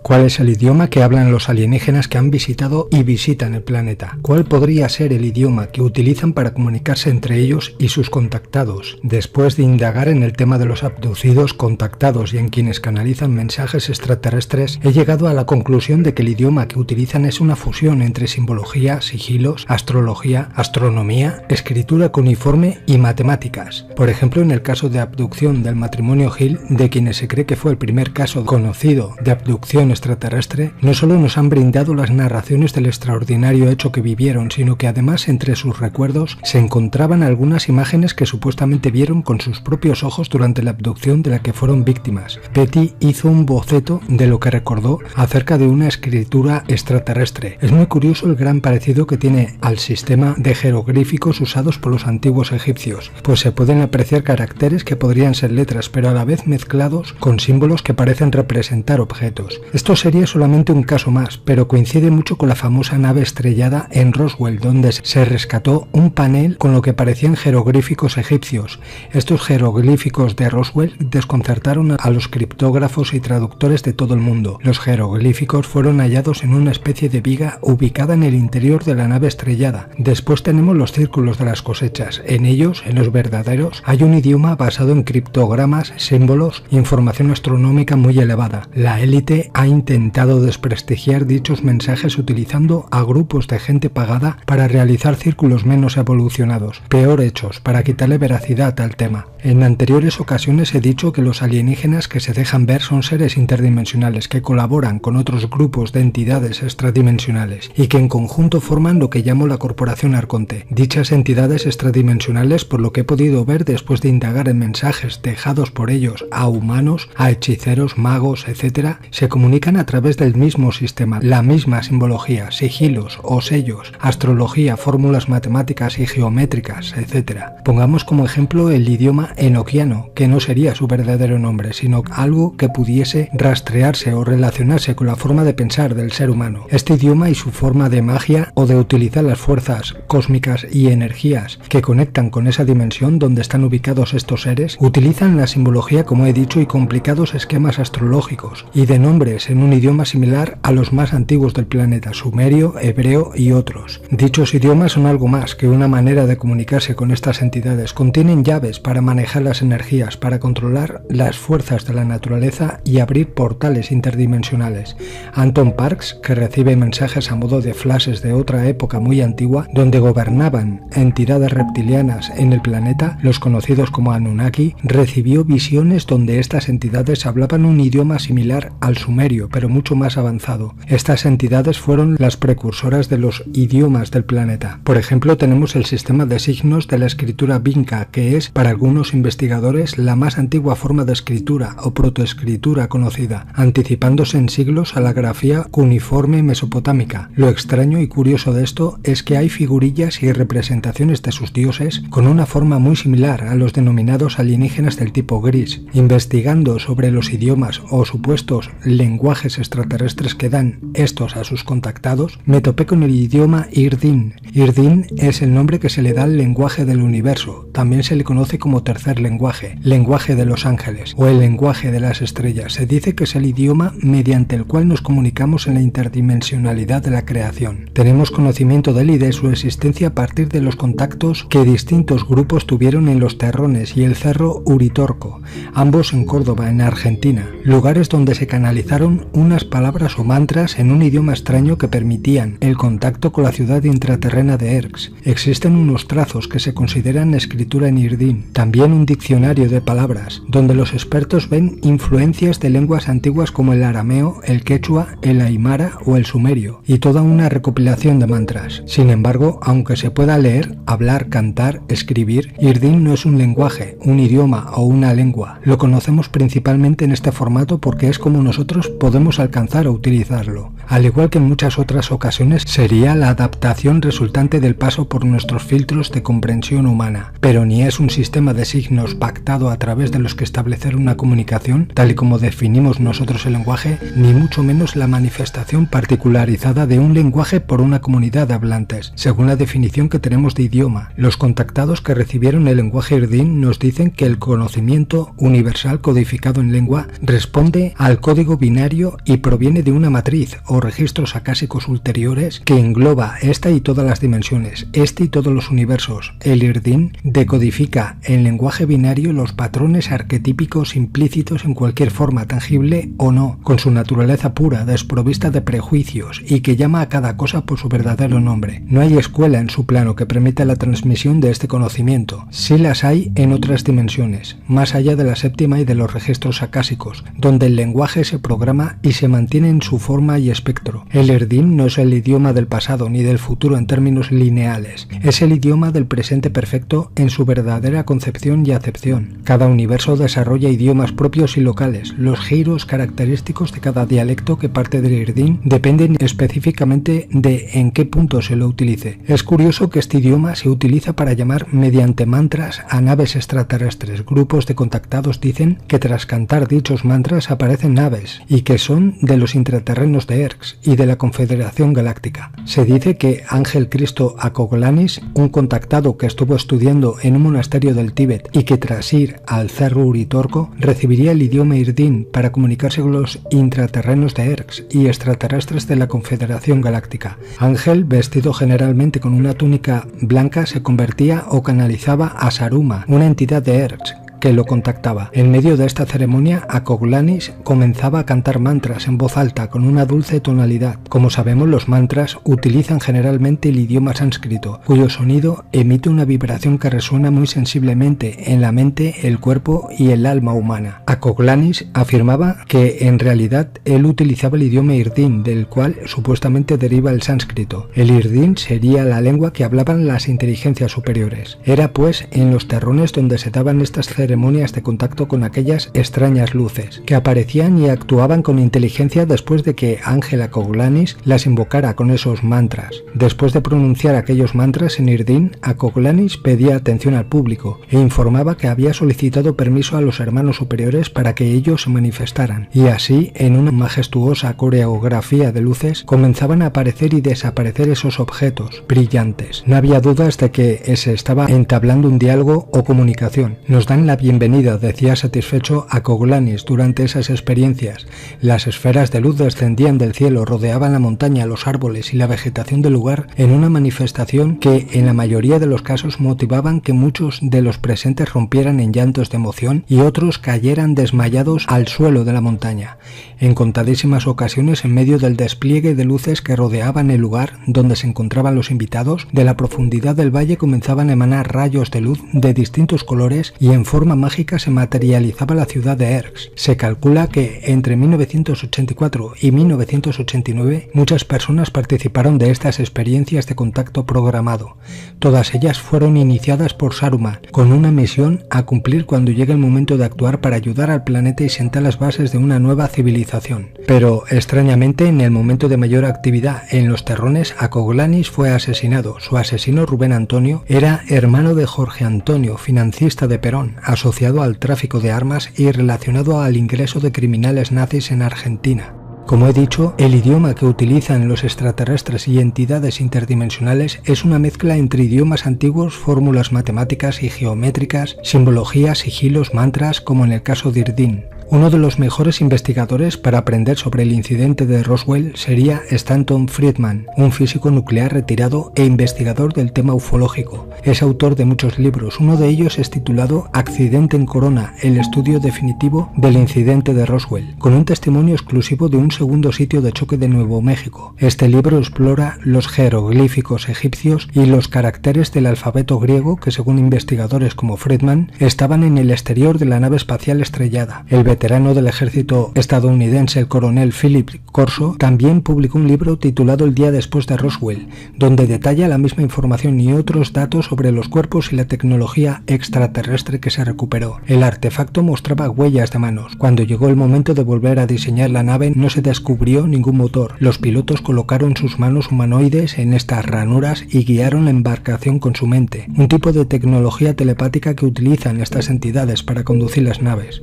¿Cuál es el idioma que hablan los alienígenas que han visitado y visitan el planeta? ¿Cuál podría ser el idioma que utilizan para comunicarse entre ellos y sus contactados? Después de indagar en el tema de los abducidos, contactados y en quienes canalizan mensajes extraterrestres, he llegado a la conclusión de que el idioma que utilizan es una fusión entre simbología, sigilos, astrología, astronomía, escritura cuneiforme y matemáticas. Por ejemplo, en el caso de abducción del matrimonio Hill, de quienes se cree que fue el primer caso conocido de abducción extraterrestre, no solo nos han brindado las narraciones del extraordinario hecho que vivieron, sino que además entre sus recuerdos se encontraban algunas imágenes que supuestamente vieron con sus propios ojos durante la abducción de la que fueron víctimas. Betty hizo un boceto de lo que recordó acerca de una escritura extraterrestre. Es muy curioso el gran parecido que tiene al sistema de jeroglíficos usados por los antiguos egipcios, pues se pueden apreciar caracteres que podrían ser letras, pero a la vez mezclados con símbolos que parecen representar objetos. Esto sería solamente un caso más, pero coincide mucho con la famosa nave estrellada en Roswell, donde se rescató un panel con lo que parecían jeroglíficos egipcios. Estos jeroglíficos de Roswell desconcertaron a los criptógrafos y traductores de todo el mundo. Los jeroglíficos fueron hallados en una especie de viga ubicada en el interior de la nave estrellada. Después tenemos los círculos de las cosechas. En ellos, en los verdaderos, hay un idioma basado en criptogramas, símbolos, información astronómica muy elevada. La élite ha intentado desprestigiar dichos mensajes utilizando a grupos de gente pagada para realizar círculos menos evolucionados, peor hechos, para quitarle veracidad al tema. En anteriores ocasiones he dicho que los alienígenas que se dejan ver son seres interdimensionales que colaboran con otros grupos de entidades extradimensionales y que en conjunto forman lo que llamo la Corporación Arconte. Dichas entidades extradimensionales, por lo que he podido ver después de indagar en mensajes dejados por ellos a humanos, a hechiceros, magos, etc., se comunican a través del mismo sistema, la misma simbología, sigilos o sellos, astrología, fórmulas matemáticas y geométricas, etc. Pongamos como ejemplo el idioma enoquiano, que no sería su verdadero nombre, sino algo que pudiese rastrearse o relacionarse con la forma de pensar del ser humano. Este idioma y su forma de magia o de utilizar las fuerzas cósmicas y energías que conectan con esa dimensión donde están ubicados estos seres, utilizan la simbología, como he dicho, y complicados esquemas astrológicos y de nombres en un idioma similar a los más antiguos del planeta, sumerio, hebreo y otros. Dichos idiomas son algo más que una manera de comunicarse con estas entidades. Contienen llaves para manejar las energías, para controlar las fuerzas de la naturaleza y abrir portales interdimensionales. Anton Parks, que recibe mensajes a modo de flashes de otra época muy antigua, donde gobernaban entidades reptilianas en el planeta, los conocidos como Anunnaki, recibió visiones donde estas entidades hablaban un idioma similar al sumerio, pero mucho más avanzado. Estas entidades fueron las precursoras de los idiomas del planeta. Por ejemplo, tenemos el sistema de signos de la escritura vinca, que es, para algunos investigadores, la más antigua forma de escritura o protoescritura conocida, anticipándose en siglos a la grafía cuneiforme mesopotámica. Lo extraño y curioso de esto es que hay figurillas y representaciones de sus dioses con una forma muy similar a los denominados alienígenas del tipo gris. Investigando sobre los idiomas o supuestos lenguajes extraterrestres que dan estos a sus contactados, me topé con el idioma Irdin. Irdin es el nombre que se le da al lenguaje del universo. También se le conoce como tercer lenguaje, lenguaje de los ángeles o el lenguaje de las estrellas. Se dice que es el idioma mediante el cual nos comunicamos en la interdimensionalidad de la creación. Tenemos conocimiento de él y de su existencia a partir de los contactos que distintos grupos tuvieron en los Terrones y el Cerro Uritorco, ambos en Córdoba, en Argentina, lugares donde se canalizaron unas palabras o mantras en un idioma extraño que permitían el contacto con la ciudad intraterrena de Erx. Existen unos trazos que se consideran escritura en Irdin, también un diccionario de palabras, donde los expertos ven influencias de lenguas antiguas como el arameo, el quechua, el aymara o el sumerio, y toda una recopilación de mantras. Sin embargo, aunque se pueda leer, hablar, cantar, escribir, Irdin no es un lenguaje, un idioma o una lengua. Lo conocemos principalmente en este formato porque es como nosotros podemos alcanzar a utilizarlo. Al igual que en muchas otras ocasiones, sería la adaptación resultante del paso por nuestros filtros de comprensión humana, pero ni es un sistema de signos pactado a través de los que establecer una comunicación, tal y como definimos nosotros el lenguaje, ni mucho menos la manifestación particularizada de un lenguaje por una comunidad de hablantes, según la definición que tenemos de idioma. Los contactados que recibieron el lenguaje Irdin nos dicen que el conocimiento universal codificado en lengua responde al código binario binario y proviene de una matriz o registros acásicos ulteriores que engloba esta y todas las dimensiones, este y todos los universos. El Irdin decodifica en lenguaje binario los patrones arquetípicos implícitos en cualquier forma, tangible o no, con su naturaleza pura, desprovista de prejuicios y que llama a cada cosa por su verdadero nombre. No hay escuela en su plano que permita la transmisión de este conocimiento. Sí las hay en otras dimensiones, más allá de la séptima y de los registros acásicos, donde el lenguaje se programa y se mantiene en su forma y espectro. El Irdin no es el idioma del pasado ni del futuro en términos lineales, es el idioma del presente perfecto en su verdadera concepción y acepción. Cada universo desarrolla idiomas propios y locales. Los giros característicos de cada dialecto que parte del Irdin dependen específicamente de en qué punto se lo utilice. Es curioso que este idioma se utiliza para llamar mediante mantras a naves extraterrestres. Grupos de contactados dicen que tras cantar dichos mantras aparecen naves y que son de los intraterrenos de Erx y de la Confederación Galáctica. Se dice que Ángel Cristo Acoglanis, un contactado que estuvo estudiando en un monasterio del Tíbet y que tras ir al Cerro Uritorco recibiría el idioma Irdin para comunicarse con los intraterrenos de Erx y extraterrestres de la Confederación Galáctica. Ángel, vestido generalmente con una túnica blanca, se convertía o canalizaba a Saruma, una entidad de Erx, que lo contactaba. En medio de esta ceremonia, Acoglanis comenzaba a cantar mantras en voz alta con una dulce tonalidad. Como sabemos, los mantras utilizan generalmente el idioma sánscrito, cuyo sonido emite una vibración que resuena muy sensiblemente en la mente, el cuerpo y el alma humana. Acoglanis afirmaba que en realidad él utilizaba el idioma Irdin, del cual supuestamente deriva el sánscrito. El Irdin sería la lengua que hablaban las inteligencias superiores. Era pues en los terrones donde se daban estas ceremonias de contacto con aquellas extrañas luces, que aparecían y actuaban con inteligencia después de que Ángel Acoglanis las invocara con esos mantras. Después de pronunciar aquellos mantras en Irdin, Acoglanis pedía atención al público e informaba que había solicitado permiso a los hermanos superiores para que ellos se manifestaran, y así, en una majestuosa coreografía de luces, comenzaban a aparecer y desaparecer esos objetos brillantes. No había dudas de que se estaba entablando un diálogo o comunicación. Nos dan la bienvenida, decía satisfecho Acoglanis durante esas experiencias. Las esferas de luz descendían del cielo, rodeaban la montaña, los árboles y la vegetación del lugar en una manifestación que en la mayoría de los casos motivaban que muchos de los presentes rompieran en llantos de emoción y otros cayeran desmayados al suelo de la montaña. En contadísimas ocasiones, en medio del despliegue de luces que rodeaban el lugar donde se encontraban los invitados, de la profundidad del valle comenzaban a emanar rayos de luz de distintos colores y en forma mágica se materializaba la ciudad de Erx. Se calcula que entre 1984 y 1989 muchas personas participaron de estas experiencias de contacto programado. Todas ellas fueron iniciadas por Saruman, con una misión a cumplir cuando llegue el momento de actuar para ayudar al planeta y sentar las bases de una nueva civilización. Pero, extrañamente, en el momento de mayor actividad en los terrones, Acoglanis fue asesinado. Su asesino, Rubén Antonio, era hermano de Jorge Antonio, financista de Perón, asociado al tráfico de armas y relacionado al ingreso de criminales nazis en Argentina. Como he dicho, el idioma que utilizan los extraterrestres y entidades interdimensionales es una mezcla entre idiomas antiguos, fórmulas matemáticas y geométricas, simbología, sigilos, mantras, como en el caso de Irdin. Uno de los mejores investigadores para aprender sobre el incidente de Roswell sería Stanton Friedman, un físico nuclear retirado e investigador del tema ufológico. Es autor de muchos libros, uno de ellos es titulado Accidente en Corona, el estudio definitivo del incidente de Roswell, con un testimonio exclusivo de un segundo sitio de choque de Nuevo México. Este libro explora los jeroglíficos egipcios y los caracteres del alfabeto griego que, según investigadores como Friedman, estaban en el exterior de la nave espacial estrellada. El veterano del ejército estadounidense, el coronel Philip Corso, también publicó un libro titulado El día después de Roswell, donde detalla la misma información y otros datos sobre los cuerpos y la tecnología extraterrestre que se recuperó. El artefacto mostraba huellas de manos. Cuando llegó el momento de volver a diseñar la nave, no se descubrió ningún motor. Los pilotos colocaron sus manos humanoides en estas ranuras y guiaron la embarcación con su mente, un tipo de tecnología telepática que utilizan estas entidades para conducir las naves.